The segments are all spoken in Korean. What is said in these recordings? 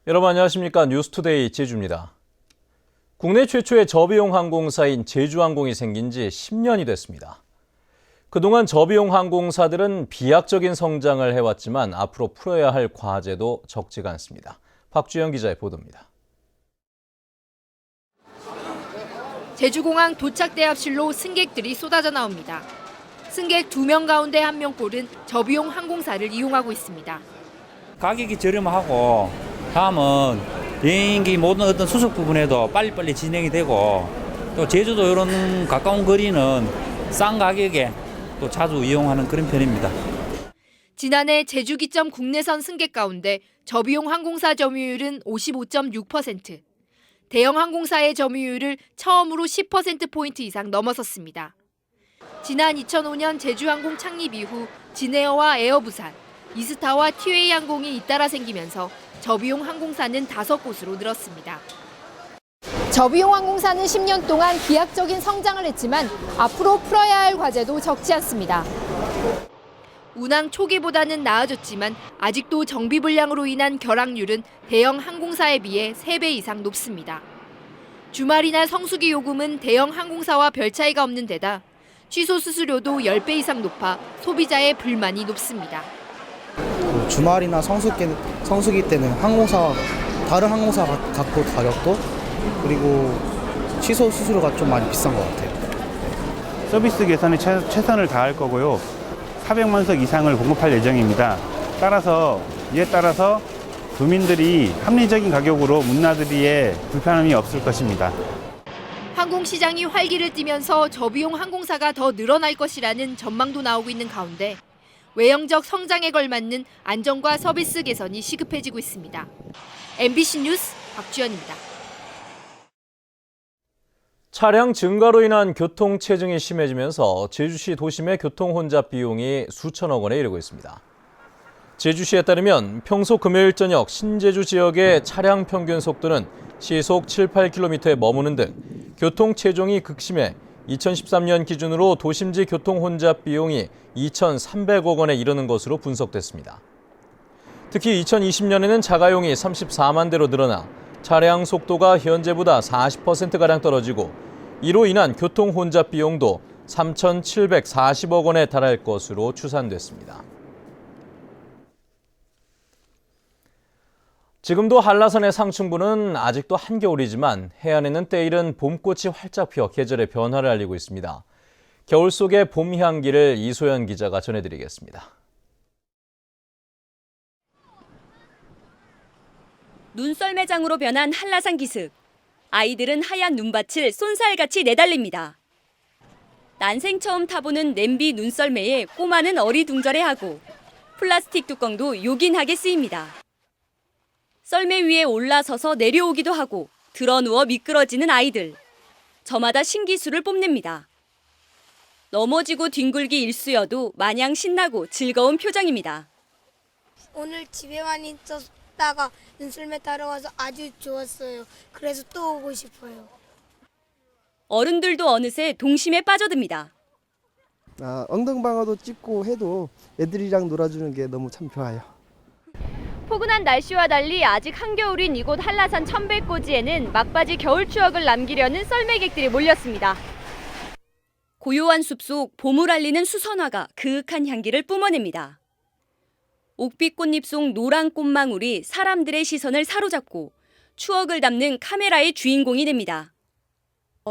여러분 안녕하십니까? 뉴스투데이 제주입니다. 국내 최초의 저비용 항공사인 제주항공이 생긴 지 10년이 됐습니다. 그동안 저비용 항공사들은 비약적인 성장을 해왔지만 앞으로 풀어야 할 과제도 적지가 않습니다. 박주영 기자의 보도입니다. 제주공항 도착대합실로 승객들이 쏟아져 나옵니다. 승객 2명 가운데 1명꼴은 저비용 항공사를 이용하고 있습니다. 가격이 저렴하고 다음은 여행기 모든 어떤 수속 부분에도 빨리빨리 진행이 되고 또 제주도 이런 가까운 거리는 싼 가격에 또 자주 이용하는 그런 편입니다. 지난해 제주 기점 국내선 승객 가운데 저비용 항공사 점유율은 55.6%, 대형 항공사의 점유율을 처음으로 10%포인트 이상 넘어섰습니다. 지난 2005년 제주항공 창립 이후 진에어와 에어부산, 이스타와 티웨이 항공이 잇따라 생기면서 저비용 항공사는 5곳으로 늘었습니다. 저비용 항공사는 10년 동안 비약적인 성장을 했지만 앞으로 풀어야 할 과제도 적지 않습니다. 운항 초기보다는 나아졌지만 아직도 정비 불량으로 인한 결항률은 대형 항공사에 비해 3배 이상 높습니다. 주말이나 성수기 요금은 대형 항공사와 별 차이가 없는 데다 취소 수수료도 10배 이상 높아 소비자의 불만이 높습니다. 주말이나 성수기 때는 다른 항공사 갖고 가격도 그리고 취소 수수료가 좀 많이 비싼 것 같아요. 서비스 개선에 최선을 다할 거고요. 400만 석 이상을 공급할 예정입니다. 이에 따라서 도민들이 합리적인 가격으로 문나들이에 불편함이 없을 것입니다. 항공시장이 활기를 띠면서 저비용 항공사가 더 늘어날 것이라는 전망도 나오고 있는 가운데 외형적 성장에 걸맞는 안전과 서비스 개선이 시급해지고 있습니다. MBC 뉴스 박주연입니다. 차량 증가로 인한 교통 체증이 심해지면서 제주시 도심의 교통 혼잡 비용이 수천억 원에 이르고 있습니다. 제주시에 따르면 평소 금요일 저녁 신제주 지역의 차량 평균 속도는 시속 7, 8km에 머무는 등 교통 체증이 극심해 2013년 기준으로 도심지 교통 혼잡 비용이 2,300억 원에 이르는 것으로 분석됐습니다. 특히 2020년에는 자가용이 34만 대로 늘어나 차량 속도가 현재보다 40%가량 떨어지고 이로 인한 교통 혼잡 비용도 3,740억 원에 달할 것으로 추산됐습니다. 지금도 한라산의 상층부는 아직도 한겨울이지만 해안에는 때이른 봄꽃이 활짝 피어 계절의 변화를 알리고 있습니다. 겨울 속의 봄 향기를 이소연 기자가 전해드리겠습니다. 눈썰매장으로 변한 한라산 기슭. 아이들은 하얀 눈밭을 쏜살같이 내달립니다. 난생 처음 타보는 냄비 눈썰매에 꼬마는 어리둥절해하고 플라스틱 뚜껑도 요긴하게 쓰입니다. 썰매 위에 올라서서 내려오기도 하고 드러누워 미끄러지는 아이들. 저마다 신기술을 뽐냅니다. 넘어지고 뒹굴기 일쑤여도 마냥 신나고 즐거운 표정입니다. 오늘 집에만 있었다가 눈썰매 타러 와서 아주 좋았어요. 그래서 또 오고 싶어요. 어른들도 어느새 동심에 빠져듭니다. 엉덩방아도 찍고 해도 애들이랑 놀아주는 게 너무 참 좋아요. 포근한 날씨와 달리 아직 한겨울인 이곳 한라산 천백고지에는 막바지 겨울 추억을 남기려는 썰매객들이 몰렸습니다. 고요한 숲속 봄을 알리는 수선화가 그윽한 향기를 뿜어냅니다. 옥빛 꽃잎 속 노란 꽃망울이 사람들의 시선을 사로잡고 추억을 담는 카메라의 주인공이 됩니다.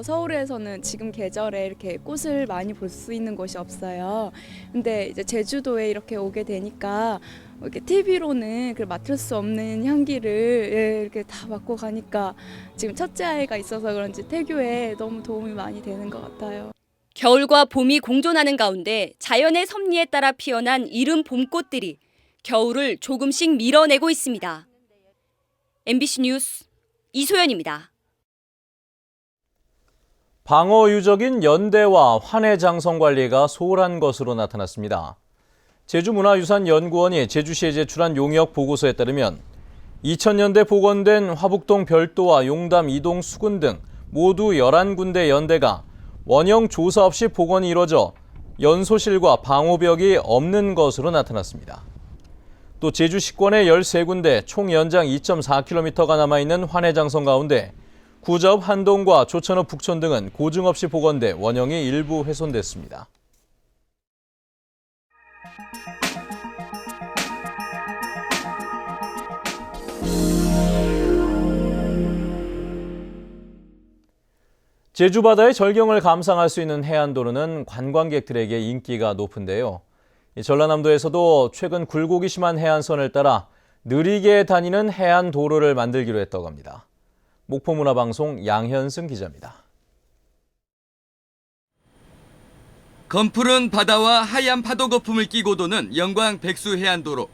서울에서는 지금 계절에 이렇게 꽃을 많이 볼 수 있는 곳이 없어요. 근데 이제 제주도에 이렇게 오게 되니까 이렇게 TV로는 맡을 수 없는 향기를 이렇게 다 맡고 가니까 지금 첫째 아이가 있어서 그런지 태교에 너무 도움이 많이 되는 것 같아요. 겨울과 봄이 공존하는 가운데 자연의 섭리에 따라 피어난 이른 봄꽃들이 겨울을 조금씩 밀어내고 있습니다. MBC 뉴스 이소연입니다. 방어 유적인 연대와 환해장성 관리가 소홀한 것으로 나타났습니다. 제주문화유산연구원이 제주시에 제출한 용역 보고서에 따르면 2000년대 복원된 화북동 별도와 용담 이동 수군 등 모두 11군데 연대가 원형 조사 없이 복원이 이뤄져 연소실과 방호벽이 없는 것으로 나타났습니다. 또 제주시권의 13군데 총 연장 2.4km가 남아있는 환해장성 가운데 구자읍 한동과 조천읍 북촌 등은 고증 없이 복원돼 원형이 일부 훼손됐습니다. 제주 바다의 절경을 감상할 수 있는 해안도로는 관광객들에게 인기가 높은데요. 전라남도에서도 최근 굴곡이 심한 해안선을 따라 느리게 다니는 해안도로를 만들기로 했다고 합니다. 목포문화방송 양현승 기자입니다. 검푸른 바다와 하얀 파도 거품을 끼고 도는 영광 백수 해안도로.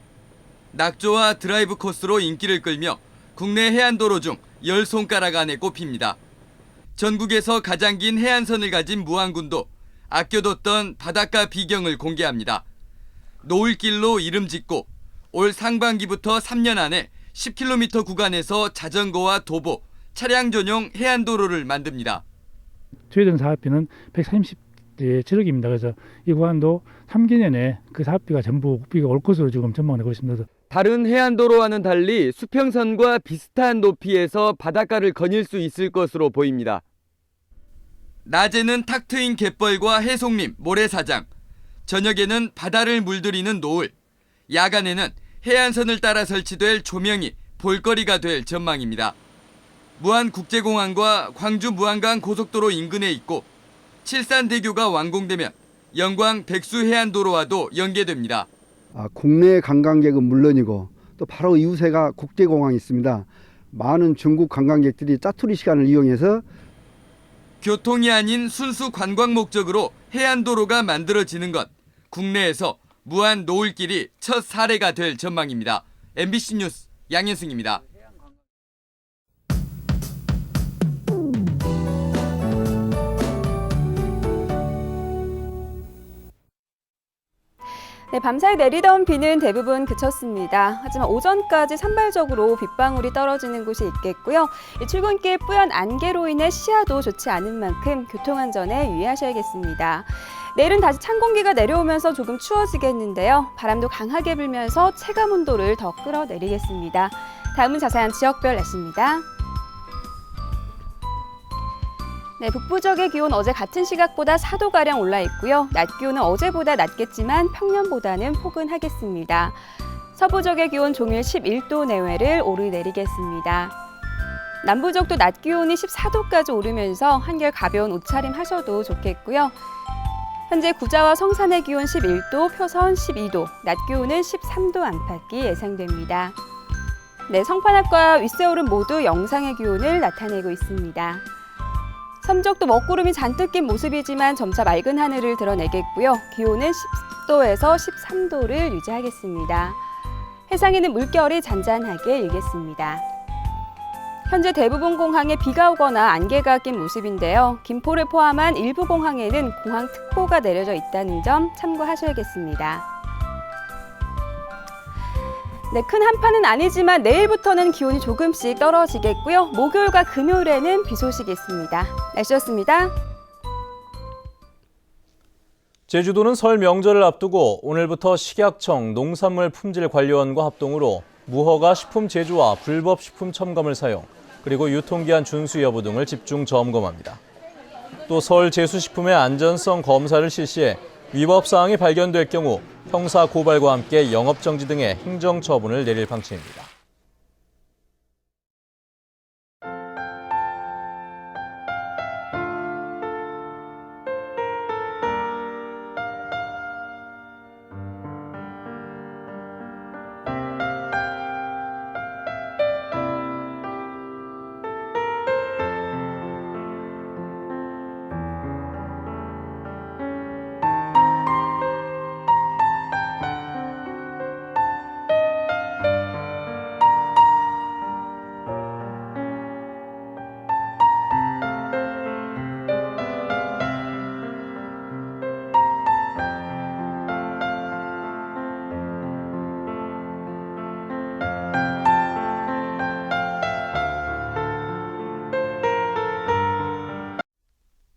낙조와 드라이브 코스로 인기를 끌며 국내 해안도로 중 10손가락 안에 꼽힙니다. 전국에서 가장 긴 해안선을 가진 무안군도 아껴뒀던 바닷가 비경을 공개합니다. 노을길로 이름 짓고 올 상반기부터 3년 안에 10km 구간에서 자전거와 도보, 차량 전용 해안도로를 만듭니다. 저희들 사업비는 137억입니다. 그래서 이 구간도 3개 내내 그 사업비가 전부 국비가 올 것으로 지금 전망하고 있습니다. 다른 해안도로와는 달리 수평선과 비슷한 높이에서 바닷가를 거닐 수 있을 것으로 보입니다. 낮에는 탁 트인 갯벌과 해송림, 모래사장, 저녁에는 바다를 물들이는 노을, 야간에는 해안선을 따라 설치될 조명이 볼거리가 될 전망입니다. 무안국제공항과 광주 무안강 고속도로 인근에 있고 칠산대교가 완공되면 영광 백수해안도로와도 연계됩니다. 국내 관광객은 물론이고 또 바로 이웃에가 국제공항이 있습니다. 많은 중국 관광객들이 짜투리 시간을 이용해서 교통이 아닌 순수 관광 목적으로 해안도로가 만들어지는 것, 국내에서 무안 노을길이 첫 사례가 될 전망입니다. MBC 뉴스 양현승입니다. 네, 밤사이 내리던 비는 대부분 그쳤습니다. 하지만 오전까지 산발적으로 빗방울이 떨어지는 곳이 있겠고요. 출근길 뿌연 안개로 인해 시야도 좋지 않은 만큼 교통안전에 유의하셔야겠습니다. 내일은 다시 찬 공기가 내려오면서 조금 추워지겠는데요. 바람도 강하게 불면서 체감온도를 더 끌어내리겠습니다. 다음은 자세한 지역별 날씨입니다. 네, 북부 지역의 기온 어제 같은 시각보다 4도가량 올라 있고요. 낮 기온은 어제보다 낮겠지만 평년보다는 포근하겠습니다. 서부 지역의 기온 종일 11도 내외를 오르내리겠습니다. 남부 지역도 낮 기온이 14도까지 오르면서 한결 가벼운 옷차림 하셔도 좋겠고요. 현재 구자와 성산의 기온 11도, 표선 12도, 낮 기온은 13도 안팎이 예상됩니다. 네, 성판압과 윗세월은 모두 영상의 기온을 나타내고 있습니다. 삼척도 먹구름이 잔뜩 낀 모습이지만 점차 맑은 하늘을 드러내겠고요. 기온은 10도에서 13도를 유지하겠습니다. 해상에는 물결이 잔잔하게 일겠습니다. 현재 대부분 공항에 비가 오거나 안개가 낀 모습인데요. 김포를 포함한 일부 공항에는 공항특보가 내려져 있다는 점 참고하셔야겠습니다. 네, 큰 한파는 아니지만 내일부터는 기온이 조금씩 떨어지겠고요. 목요일과 금요일에는 비 소식이 있습니다. 날씨였습니다. 제주도는 설 명절을 앞두고 오늘부터 식약청 농산물품질관리원과 합동으로 무허가 식품 제조와 불법 식품 첨가물 사용, 그리고 유통기한 준수 여부 등을 집중 점검합니다. 또 설 제수식품의 안전성 검사를 실시해 위법 사항이 발견될 경우 형사 고발과 함께 영업정지 등의 행정처분을 내릴 방침입니다.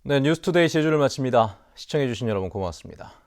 네, 뉴스투데이 제주를 마칩니다. 시청해주신 여러분 고맙습니다.